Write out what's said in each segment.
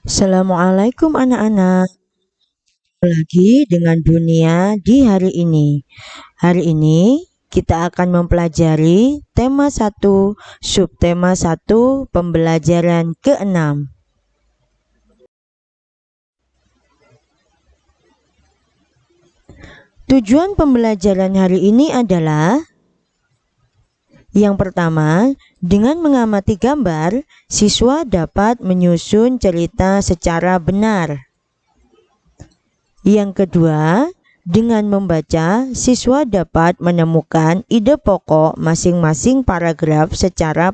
Assalamualaikum anak-anak, lagi dengan dunia di hari ini. Hari ini kita akan mempelajari tema 1, subtema 1, pembelajaran ke-6. Tujuan pembelajaran hari ini adalah yang pertama, dengan mengamati gambar, siswa dapat menyusun cerita secara benar. Yang kedua, dengan membaca, siswa dapat menemukan ide pokok masing-masing paragraf secara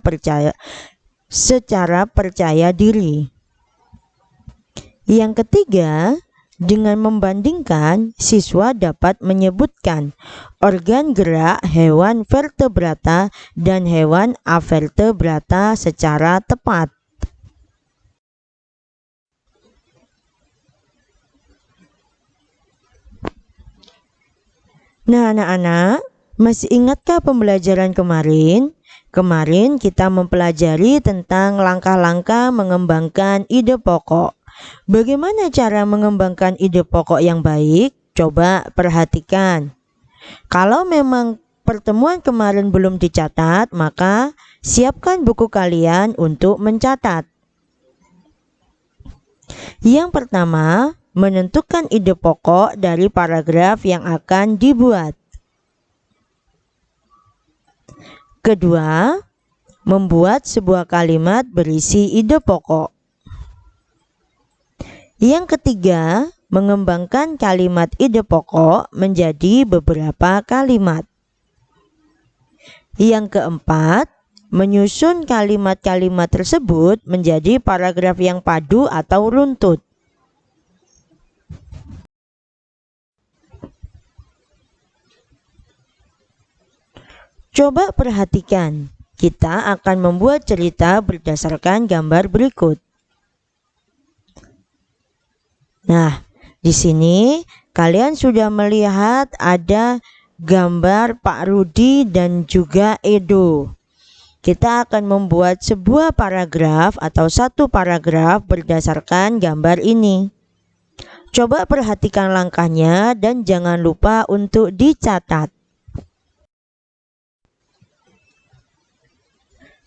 percaya diri. Yang ketiga, dengan membandingkan, siswa dapat menyebutkan organ gerak hewan vertebrata dan hewan avertebrata secara tepat. Nah, anak-anak, masih ingatkah pembelajaran kemarin? Kemarin kita mempelajari tentang langkah-langkah mengembangkan ide pokok. Bagaimana cara mengembangkan ide pokok yang baik? Coba perhatikan. Kalau memang pertemuan kemarin belum dicatat, maka siapkan buku kalian untuk mencatat. Yang pertama, menentukan ide pokok dari paragraf yang akan dibuat. Kedua, membuat sebuah kalimat berisi ide pokok. Yang ketiga, mengembangkan kalimat ide pokok menjadi beberapa kalimat. Yang keempat, menyusun kalimat-kalimat tersebut menjadi paragraf yang padu atau runtut. Coba perhatikan, kita akan membuat cerita berdasarkan gambar berikut. Nah, di sini kalian sudah melihat ada gambar Pak Rudi dan juga Edo. Kita akan membuat sebuah paragraf atau satu paragraf berdasarkan gambar ini. Coba perhatikan langkahnya dan jangan lupa untuk dicatat.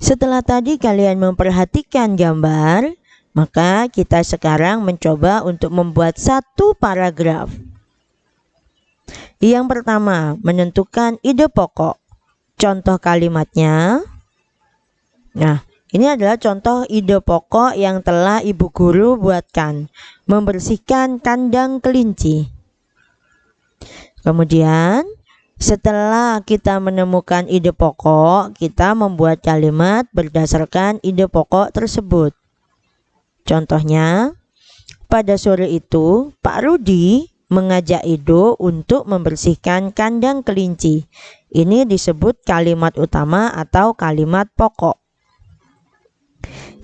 Setelah tadi kalian memperhatikan gambar, maka kita sekarang mencoba untuk membuat satu paragraf. Yang pertama, menentukan ide pokok. Contoh kalimatnya. Nah, ini adalah contoh ide pokok yang telah ibu guru buatkan. Membersihkan kandang kelinci. Kemudian, setelah kita menemukan ide pokok, kita membuat kalimat berdasarkan ide pokok tersebut. Contohnya, pada sore itu Pak Rudi mengajak Edo untuk membersihkan kandang kelinci. Ini disebut kalimat utama atau kalimat pokok.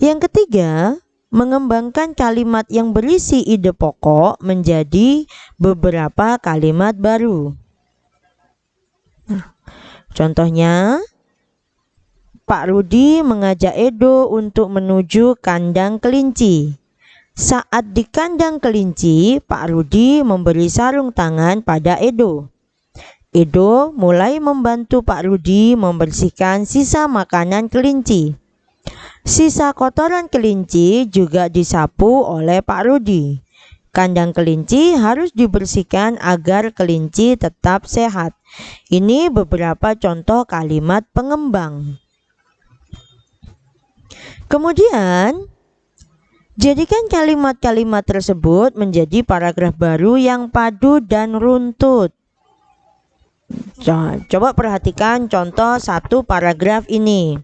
Yang ketiga, mengembangkan kalimat yang berisi ide pokok menjadi beberapa kalimat baru. Contohnya, Pak Rudi mengajak Edo untuk menuju kandang kelinci. Saat di kandang kelinci, Pak Rudi memberi sarung tangan pada Edo. Edo mulai membantu Pak Rudi membersihkan sisa makanan kelinci. Sisa kotoran kelinci juga disapu oleh Pak Rudi. Kandang kelinci harus dibersihkan agar kelinci tetap sehat. Ini beberapa contoh kalimat pengembang. Kemudian, jadikan kalimat-kalimat tersebut menjadi paragraf baru yang padu dan runtut. Coba perhatikan contoh satu paragraf ini.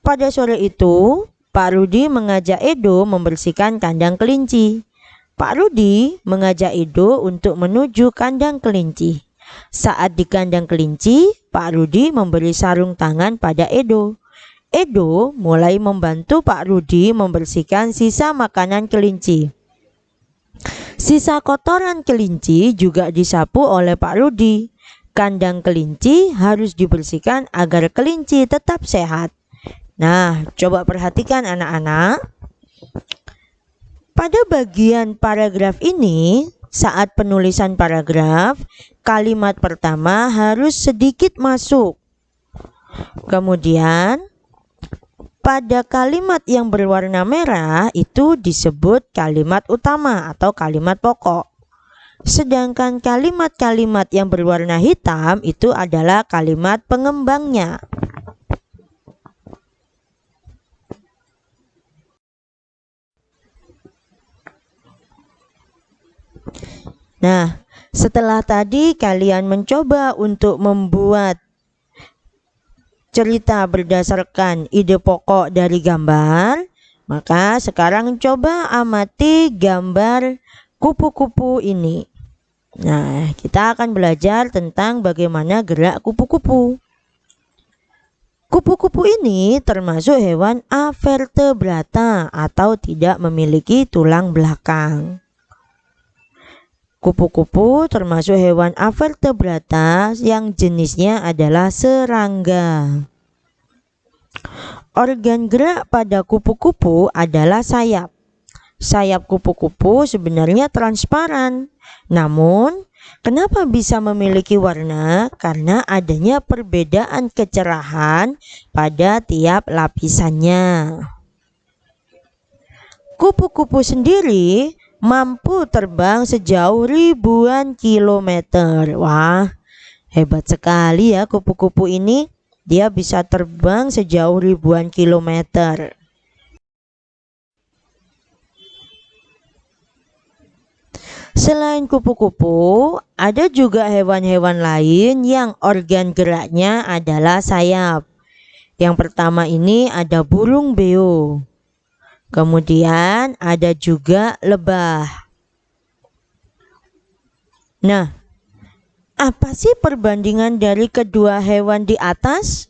Pada sore itu, Pak Rudi mengajak Edo membersihkan kandang kelinci. Pak Rudi mengajak Edo untuk menuju kandang kelinci. Saat di kandang kelinci, Pak Rudi memberi sarung tangan pada Edo. Edo mulai membantu Pak Rudi membersihkan sisa makanan kelinci. Sisa kotoran kelinci juga disapu oleh Pak Rudi. Kandang kelinci harus dibersihkan agar kelinci tetap sehat. Nah, coba perhatikan anak-anak. Pada bagian paragraf ini, saat penulisan paragraf, kalimat pertama harus sedikit masuk. Kemudian, pada kalimat yang berwarna merah itu disebut kalimat utama atau kalimat pokok. Sedangkan kalimat-kalimat yang berwarna hitam itu adalah kalimat pengembangnya. Nah, setelah tadi kalian mencoba untuk membuat cerita berdasarkan ide pokok dari gambar, maka sekarang coba amati gambar kupu-kupu ini. Nah, kita akan belajar tentang bagaimana gerak kupu-kupu. Kupu-kupu ini termasuk hewan avertebrata atau tidak memiliki tulang belakang. Kupu-kupu termasuk hewan avertebrata yang jenisnya adalah serangga. Organ gerak pada kupu-kupu adalah sayap. Sayap kupu-kupu sebenarnya transparan. Namun, kenapa bisa memiliki warna? Karena adanya perbedaan kecerahan pada tiap lapisannya. Kupu-kupu sendiri mampu terbang sejauh ribuan kilometer. Wah, hebat sekali ya kupu-kupu ini. Dia bisa terbang sejauh ribuan kilometer. Selain kupu-kupu, ada juga hewan-hewan lain yang organ geraknya adalah sayap. Yang pertama ini ada burung beo. Kemudian ada juga lebah. Nah, apa sih perbandingan dari kedua hewan di atas?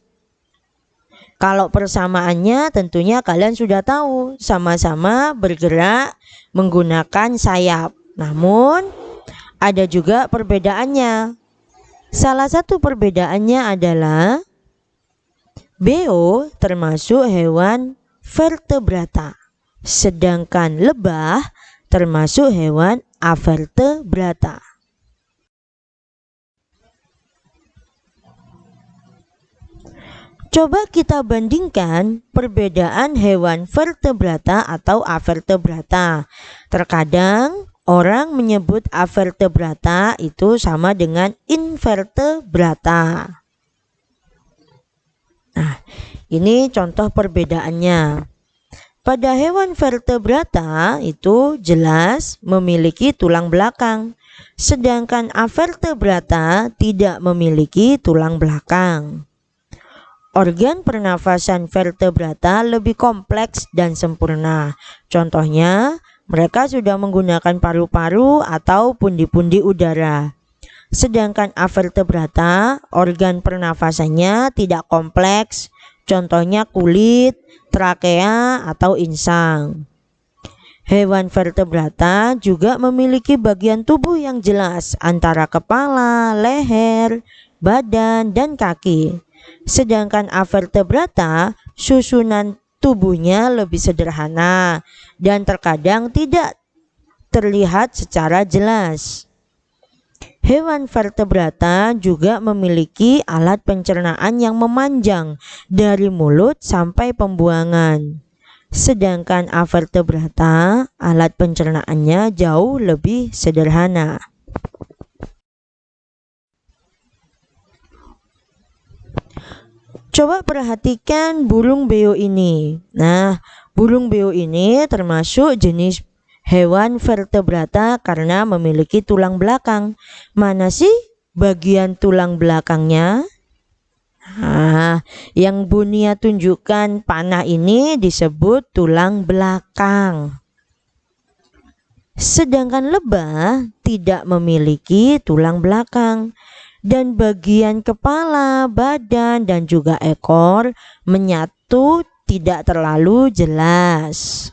Kalau persamaannya tentunya kalian sudah tahu, sama-sama bergerak menggunakan sayap. Namun, ada juga perbedaannya. Salah satu perbedaannya adalah beo termasuk hewan vertebrata. Sedangkan lebah termasuk hewan avertebrata. Coba kita bandingkan perbedaan hewan vertebrata atau avertebrata. Terkadang orang menyebut avertebrata itu sama dengan invertebrata. Nah, ini contoh perbedaannya. Pada hewan vertebrata itu jelas memiliki tulang belakang, sedangkan avertebrata tidak memiliki tulang belakang. Organ pernafasan vertebrata lebih kompleks dan sempurna. Contohnya, mereka sudah menggunakan paru-paru atau pundi-pundi udara. Sedangkan avertebrata, organ pernafasannya tidak kompleks. Contohnya kulit, trakea, atau insang. Hewan vertebrata juga memiliki bagian tubuh yang jelas antara kepala, leher, badan, dan kaki. Sedangkan avertebrata, susunan tubuhnya lebih sederhana dan terkadang tidak terlihat secara jelas. Hewan vertebrata juga memiliki alat pencernaan yang memanjang dari mulut sampai pembuangan. Sedangkan avertebrata, alat pencernaannya jauh lebih sederhana. Coba perhatikan burung beo ini. Nah, burung beo ini termasuk jenis hewan vertebrata karena memiliki tulang belakang. Mana sih bagian tulang belakangnya? Nah, yang Bunia tunjukkan panah ini disebut tulang belakang. Sedangkan lebah tidak memiliki tulang belakang. Dan bagian kepala, badan, dan juga ekor menyatu tidak terlalu jelas.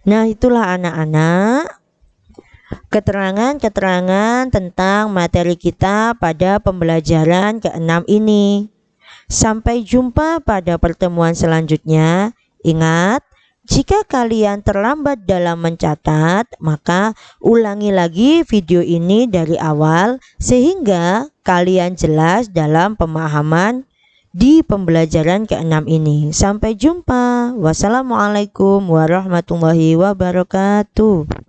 Nah, itulah anak-anak keterangan-keterangan tentang materi kita pada pembelajaran ke-6 ini. Sampai jumpa pada pertemuan selanjutnya. Ingat, jika kalian terlambat dalam mencatat, maka ulangi lagi video ini dari awal sehingga kalian jelas dalam pemahaman di pembelajaran ke-6 ini. Sampai jumpa. Wassalamualaikum warahmatullahi wabarakatuh.